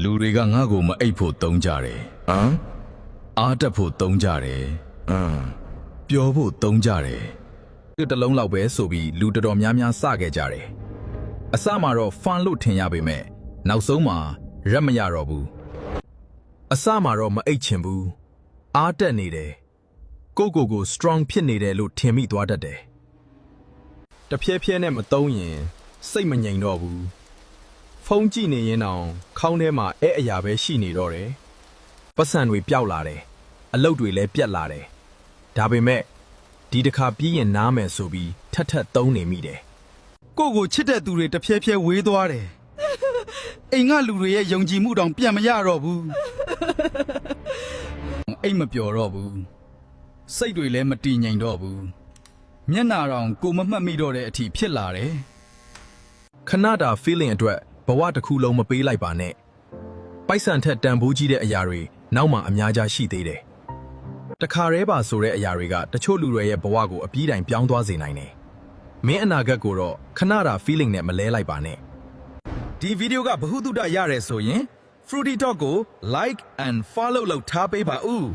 လူတွေကငါ့ကိုမအိပ်ဖို့တုံးကြတယ်အားတက်ဖို့တုံးကြတယ်ပျော်ဖို့တုံးကြတယ်ဒီတလုံးလောက်ပဲဆိုပြီးလူတော်တော်များများစခဲ့ကြတယ်အစမှာတော့ fun လို့ထင်ရပေမဲ့နောက်ဆုံးမှာရက်မရတော့ဘူးအစမှာတော့မအိပ်ချင်ဘူးအားတက်နေတယ်ကို strong ဖြစ်နေတယ်လို့ထင်မိသွားတတ်တယ်တဖြည်းဖြည်းနဲ့မသုံးရင်စိတ်မငြိမ်တော့ဘူးဖုန်းကြည့်နေရင်တောင်ခေါင်းထဲမှာအဲ့အရာပဲရှိနေတော့တယ်ပတ်စံတွေပျောက်လာတယ်အလုပ်တွေလည်းပြတ်လာတယ်ဒါပေမဲ့ဒီတစ်ခါပြီးရင်နားမယ်ဆိုပြီးထပ်သုံးနေမိတယ်ကိုချစ်တဲ့သူတွေတဖြည်းဖြည်းဝေးသွားတယ်အိမ်ကလူတွေရဲ့ယုံကြည်မှုတောင်ပြန်မရတော့ဘူးအိမ်မပျော်တော့ဘူးစိတ်တွေလည်းမတည်ငြိမ်တော့ဘူးမျက်နာတောင်ကိုမမှတ်မိတော့တဲ့အထိဖြစ်လာတယ်ခဏတာ feeling အတွက်ဘဝတစ်ခုလုံးမပေးလိုက်ပါနဲ့ပိုက်ဆံထက်တန်ဖိုးကြီးတဲ့အရာတွေနောက်မှအများကြီးရှိသေးတယ်တခါတည်းပါဆိုတဲ့အရာတွေကတချို့လူတွေရဲ့ဘဝကိုအပြီးတိုင်ပြောင်းသွားစေနိုင်တယ်မင်းအနာဂတ်ကိုတော့ခဏတာ feeling နဲ့မလဲလိုက်ပါနဲ့ဒီဗီဒီယိုကဘ ഹു တုတရတယ်ဆိုရင် Fruity Talk ကို like and follow လုပ်ထားပေးပါဦး